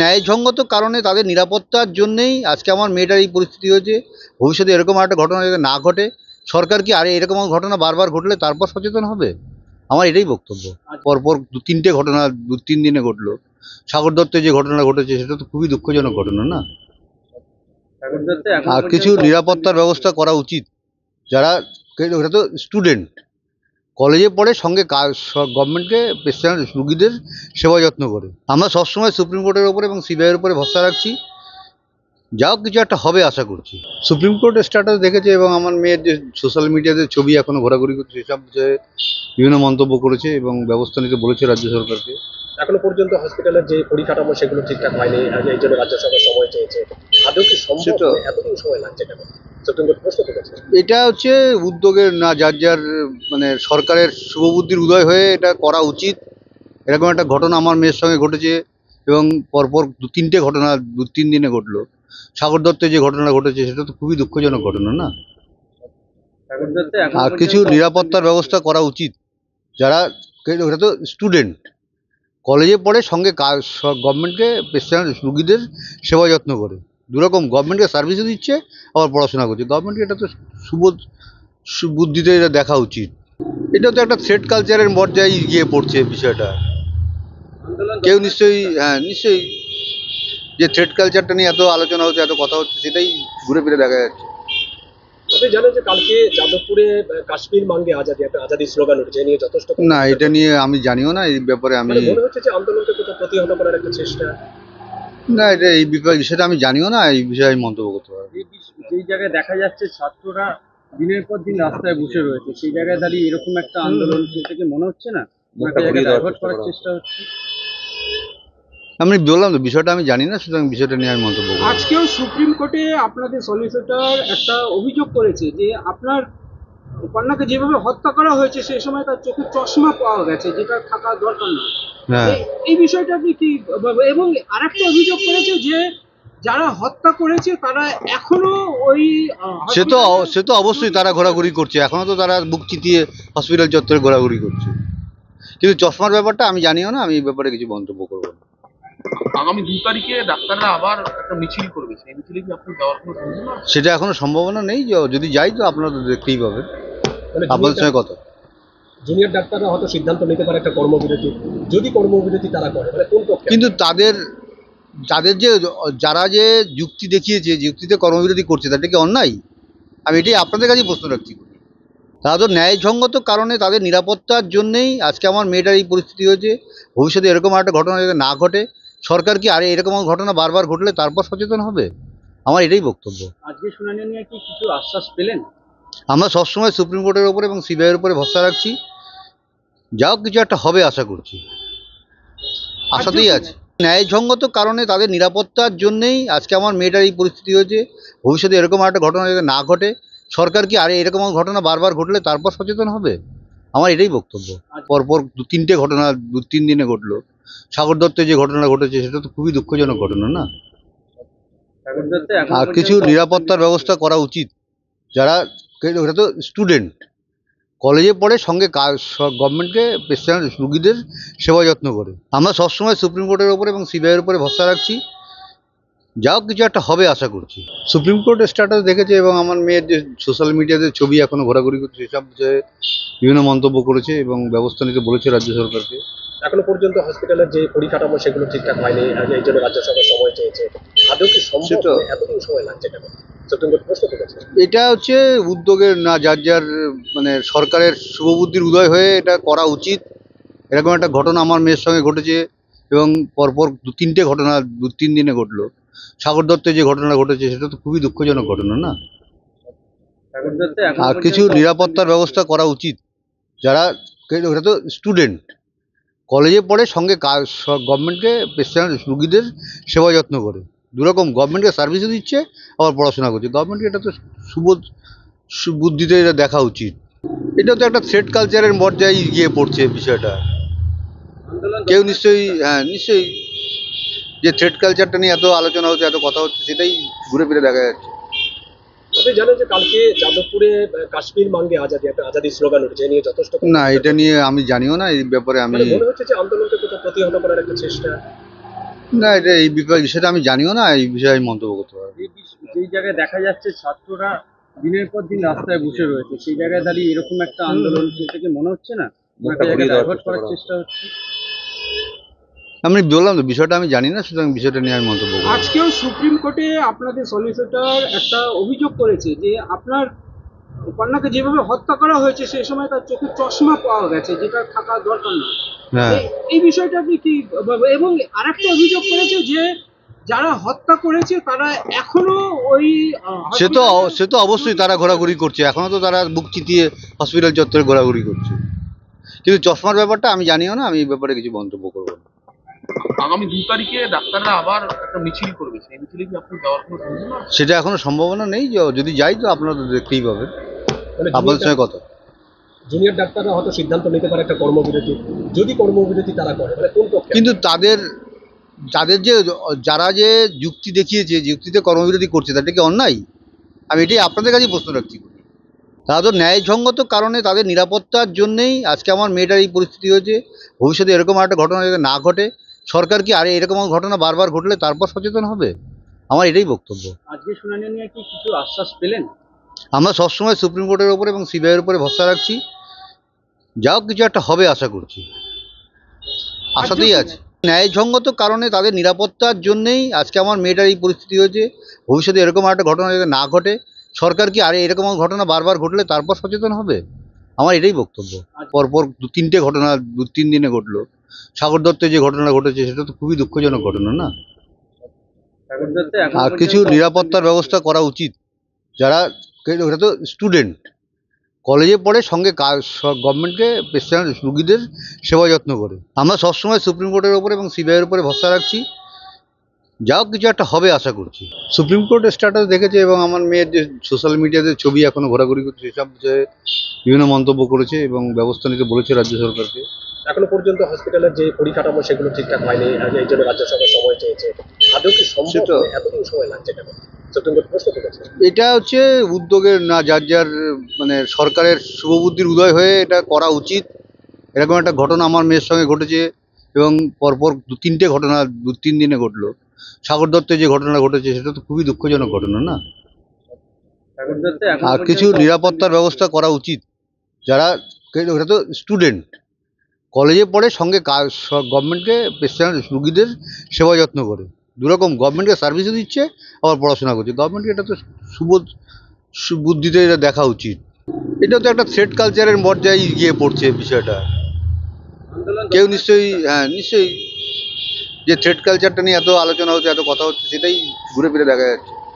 ন্যায়সঙ্গত কারণে তাদের নিরাপত্তার জন্যেই আজকে আমার মেয়েটার এই পরিস্থিতি হয়েছে। ভবিষ্যতে এরকম একটা ঘটনা যাতে না ঘটে, সরকার কি আরে এরকম ঘটনা বারবার ঘটলে তারপর সচেতন হবে? আমার এটাই বক্তব্য। পরপর ২-৩টে ঘটনা ২-৩ দিনে ঘটলো। সাগর দত্তে যে ঘটনা ঘটেছে সেটা তো খুবই দুঃখজনক ঘটনা না? আর কিছু নিরাপত্তার ব্যবস্থা করা উচিত। যারা ওটা তো স্টুডেন্ট, কলেজে পড়ে, সঙ্গে গভর্নমেন্টকে পেশেন্ট রুগীদের সেবা যত্ন করে। আমরা সবসময় সুপ্রিম কোর্টের ওপরে এবং সিবিআইয়ের উপরে ভরসা রাখছি। যাও কিছু একটা হবে আশা করছি। সুপ্রিম কোর্টের স্ট্যাটাস দেখেছে এবং আমার মেয়ের যে সোশ্যাল মিডিয়াতে ছবি এখনো ঘোরাঘুরি করছে সেসব বিষয়ে বিভিন্ন মন্তব্য করেছে এবং ব্যবস্থা নিতে বলেছে রাজ্য সরকারকে। এখনো পর্যন্ত হসপিটালের যে পরিকাঠামো সেগুলো ঠিকঠাক হয়নি, এই জন্য রাজ্য সরকার সময় চেয়েছে। আদৌ কি সম্ভব? এতদিন সময় লাগছে কেন? সুপ্রিম কোর্ট প্রশ্ন করেছে। এটা হচ্ছে উদ্যোগের না, যার যার মানে সরকারের শুভবুদ্ধির উদয় হয়ে এটা করা উচিত। এরকম একটা ঘটনা আমার মেয়ের সঙ্গে ঘটেছে এবং পরপর ২-৩টে ঘটনা ২-৩ দিনে ঘটলো। সাগর দত্তে যে ঘটনা ঘটেছে সেটা তো খুবই দুঃখজনক ঘটনা না? আর কিছু নিরাপত্তার ব্যবস্থা করা উচিত। যারা ওটা তো স্টুডেন্ট, কলেজে পড়ে, সঙ্গে গভর্নমেন্টকে পেশেন্ট রুগীদের সেবা যত্ন করে। দুরকম, গভর্নমেন্টকে সার্ভিসও দিচ্ছে আবার পড়াশোনা করছে। গভর্নমেন্টকে এটা তো সুবুদ্ধিতে এটা দেখা উচিত। এটা তো একটা থ্রেড কালচারের পর্যায়ে গিয়ে পড়ছে বিষয়টা। কেউ নিশ্চয়ই, হ্যাঁ নিশ্চয়ই, যে থ্রেড কালচারটা নিয়ে এত আলোচনা হচ্ছে, এত কথা হচ্ছে, সেটাই ঘুরে ফিরে দেখা যাচ্ছে। আপনি জানেন যে কালকে যাদবপুরে কাশ্মীর মাঙ্গে আজাদি, একটা আজাদি স্লোগান উঠেছে, নিয়ে যথেষ্ট না, এটা নিয়ে আমি জানিও না। এই ব্যাপারে আমি মনে হচ্ছে যে আন্দোলনকে কোথাও প্রতিহত করার একটা চেষ্টা। না, এটা এই বিষয়টা আমি জানিও না। এই বিষয়ে আমি মন্তব্য করতে পারবো। যেই জায়গায় দেখা যাচ্ছে ছাত্ররা দিনের পর দিন রাস্তায় বসে রয়েছে, সেই জায়গায় দাঁড়িয়ে এরকম একটা আন্দোলন থেকে মনে হচ্ছে না একটা জায়গায় ডাইভার্ট করার চেষ্টা হচ্ছে? আমি বললাম তো, বিষয়টা আমি জানি না, সুতরাং বিষয়টা নিয়ে আমি মন্তব্য করব। আজকেও সুপ্রিম কোর্টে আপনাদের সলিসিটর একটা অভিযোগ করেছে যে আপনার কন্যাকে যেভাবে হত্যা করা হয়েছে সেই সময় তার চোখে চশমা পাওয়া গেছে, যেটা থাকা দরকার না। হ্যাঁ, এই বিষয়টা আপনি কি, এবং আরেকটা অভিযোগ করেছে যে যারা হত্যা করেছে তারা এখনো ওই সে তো অবশ্যই তারা ঘোরাঘুরি করছে, এখনো তো তারা বুক চিতিয়ে হসপিটাল চত্বরে ঘোরাঘুরি করছে। কিন্তু চশমার ব্যাপারটা আমি জানিও না, আমি এই ব্যাপারে কিছু মন্তব্য করবো না। আগামী 2 তারিখে ডাক্তাররা আবার একটা মিছিল করবে, সেই মিছিলে কি আপনি যাওয়ার কোনো সম্ভাবনা আছে? সেটা এখনো সম্ভাবনা নেই। যদি যাই তো আপনারা তো দেখতেই পাবেন। আপনাদের সঙ্গে কথা। জুনিয়র ডাক্তাররা হয়তো সিদ্ধান্ত নিতে পারে একটা কর্মবিরতি, যদি কর্মবিরতি তারা করে, মানে কোন পক্ষে? কিন্তু তাদের যে যারা যে যুক্তি দেখিয়েছে, যুক্তিতে কর্মবিরতি করছে, তাটা কি অন্যায়? আমি এটাই আপনাদের কাছেই প্রশ্ন রাখছি। তারা তো ন্যায়সঙ্গত কারণে তাদের নিরাপত্তার জন্যেই আজকে আমার মেয়েটার এই পরিস্থিতি হয়েছে। ভবিষ্যতে এরকম একটা ঘটনা যাতে না ঘটে, সরকার কি আরে এরকম ঘটনা বারবার ঘটলে তারপর সচেতন হবে? আমার এটাই বক্তব্য। আজকে শুনানি নিয়ে কি কিছু আশ্বাস পেলেন? আমরা সবসময় সুপ্রিম কোর্টের ওপরে এবং সিবিআইয়ের উপরে ভরসা রাখছি। যাও কিছু একটা হবে আশা করছি, আশাতেই আছে। ন্যায়সঙ্গত কারণে তাদের নিরাপত্তার জন্যেই আজকে আমার মেয়েটার এই পরিস্থিতি হয়েছে। ভবিষ্যতে এরকম একটা ঘটনা যাতে না ঘটে, সরকার কি আরে এরকম ঘটনা বারবার ঘটলে তারপর সচেতন হবে? আমার এটাই বক্তব্য। পরপর ২-৩টে ঘটনা ২-৩ দিনে ঘটলো। সাগর দত্তে যে ঘটনা ঘটেছে সেটা তো খুবই দুঃখজনক ঘটনা না? আর কিছু নিরাপত্তার ব্যবস্থা করা উচিত। যারা ওটা তো স্টুডেন্ট, কলেজে পড়ে, সঙ্গে গভর্নমেন্টকে পেশেন্ট রুগীদের সেবা যত্ন করে। আমরা সবসময় সুপ্রিম কোর্টের ওপরে এবং সিবিআইয়ের উপরে ভরসা রাখছি। যাও কিছু একটা হবে আশা করছি। সুপ্রিম কোর্টের স্ট্যাটাস দেখেছে এবং আমার মেয়ের যে সোশ্যাল মিডিয়াতে ছবি এখনো ঘোরাঘুরি করছে সেসব বিষয়ে বিভিন্ন মন্তব্য করেছে এবং ব্যবস্থা নিতে বলেছে রাজ্য সরকারকে। এখনো পর্যন্ত হসপিটালের যে পরিকাঠামো সেগুলো ঠিকঠাক হয়নি, এই জন্য রাজ্য সরকার সময় চেয়েছে। আদৌ কি সম্ভব? এতদিন সময় লাগছে কেন? সুপ্রিম কোর্ট প্রশ্ন করেছে। এটা হচ্ছে উদ্যোগের না, যার যার মানে সরকারের শুভবুদ্ধির উদয় হয়ে এটা করা উচিত। এরকম একটা ঘটনা আমার মেয়ের সঙ্গে ঘটেছে এবং পরপর ২-৩টে ঘটনা ২-৩ দিনে ঘটলো। সাগর দত্তে যে ঘটনা ঘটেছে সেটা তো খুবই দুঃখজনক ঘটনা না? আর কিছু নিরাপত্তার ব্যবস্থা করা উচিত। যারা ওটা তো স্টুডেন্ট, কলেজে পড়ে, সঙ্গে গভর্নমেন্টকে পেশেন্ট রুগীদের সেবা যত্ন করে। দুরকম, গভর্নমেন্টকে সার্ভিসও দিচ্ছে আবার পড়াশোনা করছে। গভর্নমেন্টকে এটা তো সুবুদ্ধিতে এটা দেখা উচিত। এটা তো একটা থ্রেড কালচারের পর্যায়ে গিয়ে পড়ছে বিষয়টা। কেউ নিশ্চয়ই, হ্যাঁ নিশ্চয়ই, যে থ্রেড কালচারটা নিয়ে এত আলোচনা হচ্ছে, এত কথা হচ্ছে, সেটাই ঘুরে ফিরে দেখা যাচ্ছে। আপনি জানেন যে কালকে যাদবপুরে কাশ্মীর মাঙ্গে আজাদি, একটা আজাদি স্লোগান উঠেছে, নিয়ে যথেষ্ট। না, এটা নিয়ে আমি জানিও না। এই ব্যাপারে আমি মনে হচ্ছে যে আন্দোলনকে কোথাও প্রতিহত করার একটা চেষ্টা। না, এটা এই বিষয়টা আমি জানিও না, এই বিষয়ে আমি মন্তব্য করতে পারবো না। যেই জায়গায় দেখা যাচ্ছে ছাত্ররা দিনের পর দিন রাস্তায় বসে রয়েছে সেই জায়গায় দাঁড়িয়ে এরকম একটা আন্দোলন থেকে মনে হচ্ছে না একটা জায়গায় ডাইভার্ট করার চেষ্টা হচ্ছে? আমি বললাম তো, বিষয়টা আমি জানি না, সুতরাং বিষয়টা নিয়ে আমি মন্তব্য করবো না। আজকেও সুপ্রিম কোর্টে আপনাদের সলিসিটর একটা অভিযোগ করেছে যে আপনার কন্যাকে যেভাবে হত্যা করা হয়েছে সেই সময় তার চোখে চশমা পাওয়া গেছে, যেটা থাকা দরকার না। হ্যাঁ, এই বিষয়টা আপনি কি এবং আরেকটা অভিযোগ করেছে যে যারা হত্যা করেছে তারা এখনো ওই সে তো অবশ্যই তারা ঘোরাঘুরি করছে, এখনো তো তারা বুক চিতিয়ে হসপিটাল চত্বরে ঘোরাঘুরি করছে, কিন্তু চশমার ব্যাপারটা আমি জানিও না, আমি এই ব্যাপারে কিছু মন্তব্য করবো না। আগামী 2 তারিখে ডাক্তাররা আবার একটা মিছিল করবে, সেই মিছিলে কি আপনি যাওয়ার কোনো সম্ভাবনা আছে? সেটা এখনো সম্ভাবনা নেই, যদি যাই তো আপনারা তো দেখতেই পাবেন, মানে আপনাদের সঙ্গে কথা। জুনিয়র ডাক্তাররা হয়তো সিদ্ধান্ত নিতে পারে একটা কর্মবিরতি, যদি কর্মবিরতি তারা করে, মানে কোন পক্ষে? কিন্তু যাদের যারা যে যুক্তি দেখিয়েছে, যুক্তিতে কর্মবিরতি করছে, তাদের কি অন্যায়? আমি এটাই আপনাদের কাছেই প্রশ্ন রাখছি। তারা তো ন্যায়সঙ্গত কারণে তাদের নিরাপত্তার জন্যেই আজকে আমার মেয়েটার এই পরিস্থিতি হয়েছে। ভবিষ্যতে এরকম একটা ঘটনা যাতে না ঘটে, সরকার কি আরে এরকম ঘটনা বারবার ঘটলে তারপর সচেতন হবে? আমার এটাই বক্তব্য। আজকে শুনানি নিয়ে কি কিছু আশ্বাস পেলেন? আমরা সবসময় সুপ্রিম কোর্টের ওপরে এবং সিবিআইয়ের উপরে ভরসা রাখছি, যাও কিছু একটা হবে আশা করছি, আশাতেই আছে। ন্যায়সঙ্গত কারণে তাদের নিরাপত্তার জন্যেই আজকে আমার মেয়েটার এই পরিস্থিতি হয়েছে। ভবিষ্যতে এরকম একটা ঘটনা যাতে না ঘটে, সরকার কি আরে এরকম ঘটনা বারবার ঘটলে তারপর সচেতন হবে? আমার এটাই বক্তব্য। পরপর 2-3টে ঘটনা 2-3 দিনে ঘটলো। সাগর দত্তে যে ঘটনা ঘটেছে সেটা তো খুবই দুঃখজনক ঘটনা না? সাগর দত্তে এখন আর কিছু পর্যন্ত নিরাপত্তার ব্যবস্থা করা উচিত। যারা ওটা তো স্টুডেন্ট, কলেজে পড়ে, সঙ্গে গভর্নমেন্টকে পেশেন্ট রুগীদের সেবা যত্ন করে। আমরা সবসময় সুপ্রিম কোর্টের ওপরে এবং সিবিআইয়ের উপরে ভরসা রাখছি, যাও কিছু একটা হবে আশা করছি। সুপ্রিম কোর্টের স্ট্যাটাস দেখেছে এবং আমার মেয়ের যে সোশ্যাল মিডিয়াতে ছবি এখনো ঘোরাঘুরি করছে, সেসব বিষয়ে বিভিন্ন মন্তব্য করেছে এবং ব্যবস্থা নিতে বলেছে রাজ্য সরকারকে। এখনো পর্যন্ত হসপিটালের যে পরিকাঠামো সেগুলো ঠিকঠাক হয়নি, এই জন্য রাজ্য সরকার সময় চেয়েছে। আদৌ কি সম্ভব? সেটা- মানে এতদিন সময় লাগছে কেন? সুপ্রিম কোর্ট প্রশ্ন করেছে। এটা হচ্ছে উদ্যোগের না, যার মানে সরকারের শুভবুদ্ধির উদয় হয়ে এটা করা উচিত। এরকম একটা ঘটনা আমার মেয়ের সঙ্গে ঘটেছে এবং পরপর 2-3টে ঘটনা 2-3 দিনে ঘটলো। সাগর দত্তে যে ঘটনা ঘটেছে সেটা তো খুবই দুঃখজনক ঘটনা না? সাগর দত্তে এখন আর কিছু পর্যন্ত নিরাপত্তার ব্যবস্থা করা উচিত। যারা ওটা তো স্টুডেন্ট, কলেজে পড়ে, সঙ্গে গভর্নমেন্টকে পেশেন্ট রুগীদের সেবা যত্ন করে। দুরকম, গভর্নমেন্টকে সার্ভিসও দিচ্ছে আবার পড়াশোনা করছে। গভর্নমেন্টকে এটা তো সুবুদ্ধিতে এটা দেখা উচিত। এটা তো একটা থ্রেড কালচারের পর্যায়ে গিয়ে পড়ছে বিষয়টা। আন্দোলন কেউ নিশ্চয়ই যে থ্রেড কালচারটা নিয়ে এত আলোচনা হচ্ছে, এত কথা হচ্ছে, সেটাই ঘুরে ফিরে দেখা যাচ্ছে।